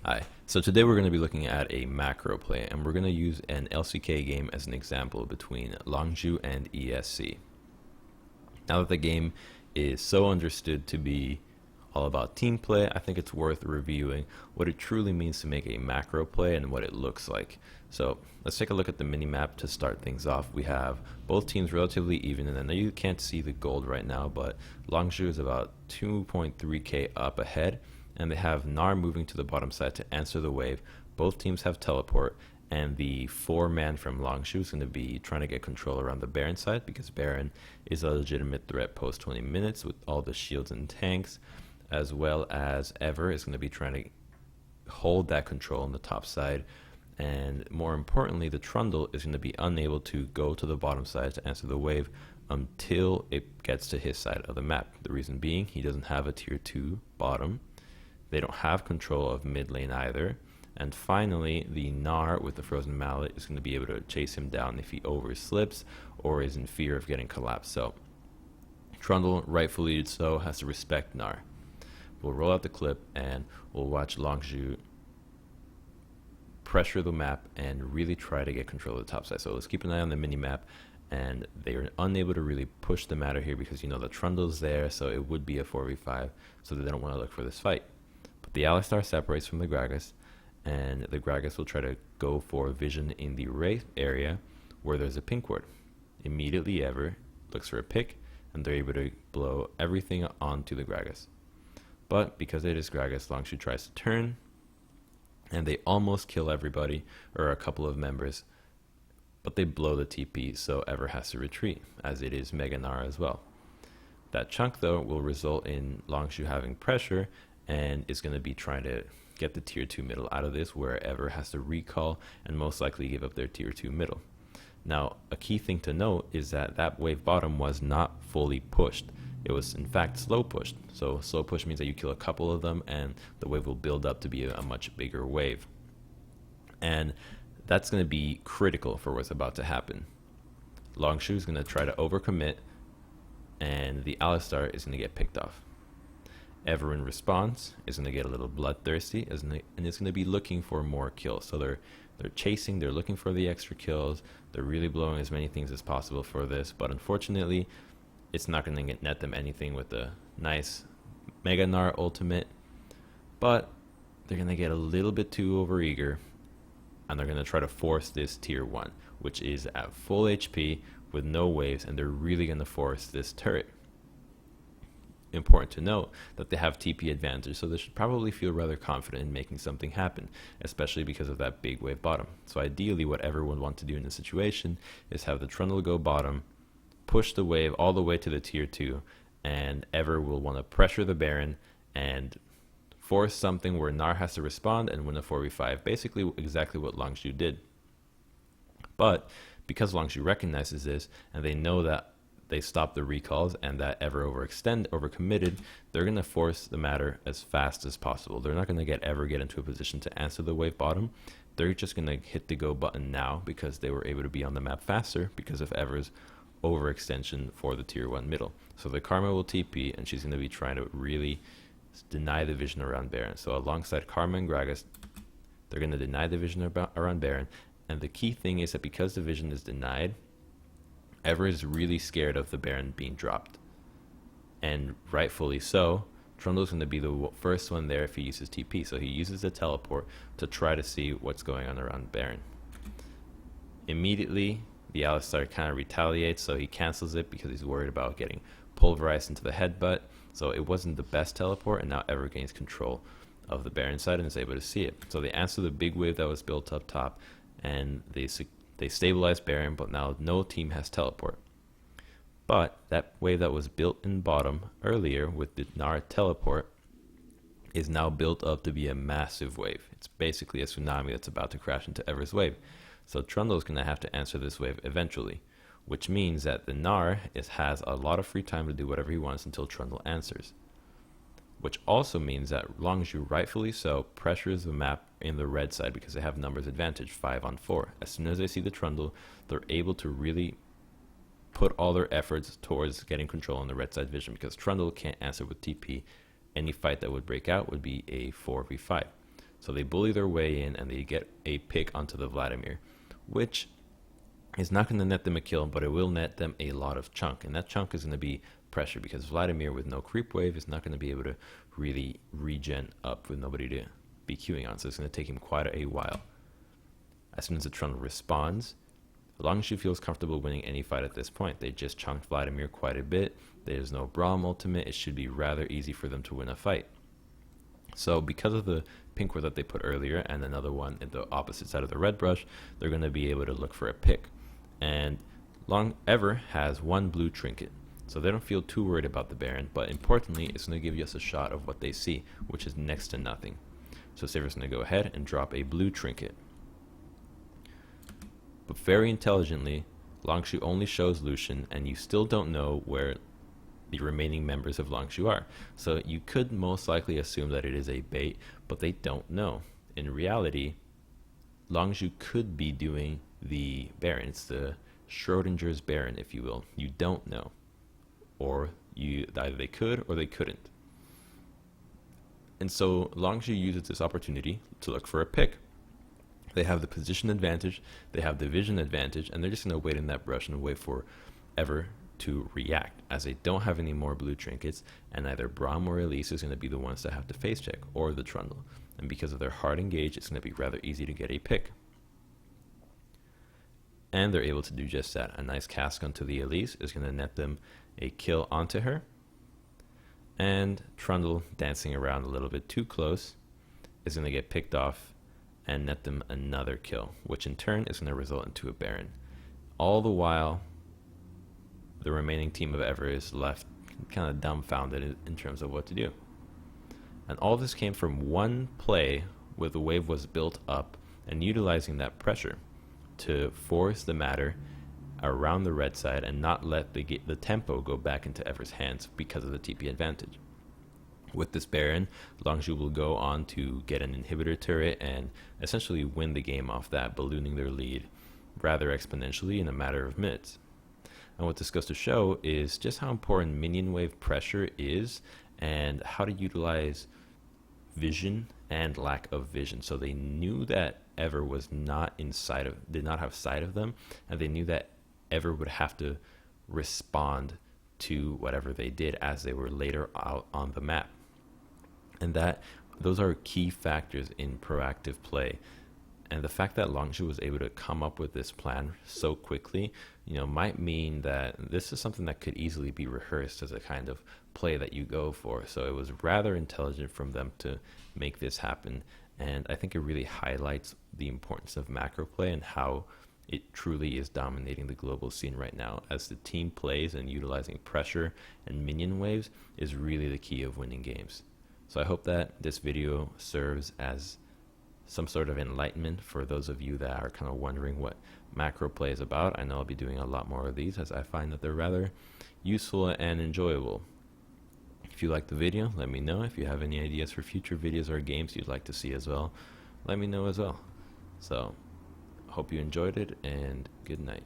Hi, so today we're going to be looking at a macro play, and we're going to use an LCK game as an example between Longzhu and ESC. Now that the game is so understood to be all about team play, I think it's worth reviewing what it truly means to make a macro play and what it looks like. So let's take a look at the minimap to start things off. We have both teams relatively even, and I know you can't see the gold right now, but Longzhu is about 2.3k up ahead, and they have Gnar moving to the bottom side to answer the wave. Both teams have teleport, and the 4-man from Longzhu is going to be trying to get control around the Baron side, because Baron is a legitimate threat post 20 minutes with all the shields and tanks, as well as Ever is going to be trying to hold that control on the top side. And more importantly, the Trundle is going to be unable to go to the bottom side to answer the wave until it gets to his side of the map. The reason being, he doesn't have a tier 2 bottom. They don't have control of mid lane either. And finally, the Gnar with the Frozen Mallet is going to be able to chase him down if he overslips or is in fear of getting collapsed. So Trundle, rightfully so, has to respect Gnar. We'll roll out the clip and we'll watch Longzhu pressure the map and really try to get control of the top side. So let's keep an eye on the mini map, and they are unable to really push the matter here because the Trundle's there, so it would be a 4v5, so they don't want to look for this fight. But the Alistar separates from the Gragas, and the Gragas will try to go for vision in the Wraith area where there's a pink ward. Immediately Ever looks for a pick, and they're able to blow everything onto the Gragas. But because it is Gragas, Longzhu tries to turn, and they almost kill everybody, or a couple of members, but they blow the TP, so Ever has to retreat, as it is Mega Gnar as well. That chunk, though, will result in Longzhu having pressure, and is going to be trying to get the tier 2 middle out of this, where Ever has to recall and most likely give up their tier 2 middle. Now, a key thing to note is that that wave bottom was not fully pushed. It was in fact slow pushed. So slow push means that you kill a couple of them and the wave will build up to be a much bigger wave. And that's going to be critical for what's about to happen. Longzhu is going to try to overcommit, and the Alistar is going to get picked off. Ever in response is going to get a little bloodthirsty, and it's going to be looking for more kills. So they're chasing, they're looking for the extra kills, they're really blowing as many things as possible for this, but unfortunately it's not going to net them anything with the nice Mega Gnar ultimate. But they're going to get a little bit too overeager, and they're going to try to force this tier 1, which is at full HP with no waves, and they're really going to force this turret. Important to note that they have TP advantage, so they should probably feel rather confident in making something happen, especially because of that big wave bottom. So ideally what everyone would want to do in this situation is have the Trundle go bottom, push the wave all the way to the tier 2, and Ever will want to pressure the Baron and force something where Gnar has to respond and win a 4v5, basically exactly what Longzhu did. But because Longzhu recognizes this, and they know that they stop the recalls and that Ever overcommitted, they're going to force the matter as fast as possible. They're not going to Ever get into a position to answer the wave bottom. They're just going to hit the go button now because they were able to be on the map faster because of Ever's overextension for the tier 1 middle. So the Karma will TP, and she's going to be trying to really deny the vision around Baron. So alongside Karma and Gragas, they're going to deny the vision around Baron. And the key thing is that because the vision is denied, Ever is really scared of the Baron being dropped. And rightfully so. Trundle's going to be the first one there if he uses TP. So he uses the teleport to try to see what's going on around Baron. Immediately, the Alistar kind of retaliates, so he cancels it because he's worried about getting pulverized into the headbutt. So it wasn't the best teleport, and now Ever gains control of the Baron side and is able to see it. So they answer the big wave that was built up top, and they stabilize Baron, but now no team has teleport. But that wave that was built in bottom earlier with the Gnar teleport is now built up to be a massive wave. It's basically a tsunami that's about to crash into Ever's wave. So Trundle is going to have to answer this wave eventually, which means that the Gnar has a lot of free time to do whatever he wants until Trundle answers. Which also means that Longzhu, rightfully so, pressures the map in the red side because they have numbers advantage, 5 on 4. As soon as they see the Trundle, they're able to really put all their efforts towards getting control on the red side vision, because Trundle can't answer with TP. Any fight that would break out would be a 4v5. So they bully their way in and they get a pick onto the Vladimir, which is not going to net them a kill, but it will net them a lot of chunk. And that chunk is going to be pressure, because Vladimir with no creep wave is not going to be able to really regen up with nobody to be queuing on. So it's going to take him quite a while. As soon as the Trundle responds, Longshu feels comfortable winning any fight at this point. They just chunked Vladimir quite a bit. There's no Braum ultimate. It should be rather easy for them to win a fight. So because of the pink ward that they put earlier and another one at the opposite side of the red brush, they're going to be able to look for a pick. And Ever has one blue trinket, so they don't feel too worried about the Baron, but importantly, it's going to give us a shot of what they see, which is next to nothing. So Saver's going to go ahead and drop a blue trinket. But very intelligently, Longshu only shows Lucian, and you still don't know where the remaining members of Longshu are. So you could most likely assume that it is a bait, but they don't know. In reality, Longshu could be doing the Baron. It's the Schrodinger's Baron, if you will. You don't know. Or either they could or they couldn't. And so Longshu uses this opportunity to look for a pick. They have the position advantage, they have the vision advantage, and they're just going to wait in that brush and wait for Ever to react, as they don't have any more blue trinkets, and either Braum or Elise is going to be the ones that have to face check, or the Trundle. And because of their hard engage, it's going to be rather easy to get a pick. And they're able to do just that. A nice cast onto the Elise is going to net them a kill onto her. And Trundle, dancing around a little bit too close, is going to get picked off and net them another kill, which in turn is going to result into a Baron. All the while, the remaining team of Ever is left kind of dumbfounded in terms of what to do. And all this came from one play where the wave was built up and utilizing that pressure to force the matter around the red side and not let the tempo go back into Ever's hands because of the TP advantage. With this Baron, Longshu will go on to get an inhibitor turret and essentially win the game off that, ballooning their lead rather exponentially in a matter of minutes. And what this goes to show is just how important minion wave pressure is and how to utilize vision and lack of vision. So they knew that Ever was not did not have sight of them, and they knew that Ever would have to respond to whatever they did as they were later out on the map. And those are key factors in proactive play. And the fact that Longshu was able to come up with this plan so quickly, might mean that this is something that could easily be rehearsed as a kind of play that you go for. So it was rather intelligent from them to make this happen. And I think it really highlights the importance of macro play and how it truly is dominating the global scene right now, as the team plays and utilizing pressure and minion waves is really the key of winning games. So I hope that this video serves as some sort of enlightenment for those of you that are kind of wondering what macro play is about. I know I'll be doing a lot more of these, as I find that they're rather useful and enjoyable. If you like the video, let me know. If you have any ideas for future videos or games you'd like to see as well, let me know as well. So, hope you enjoyed it, and good night.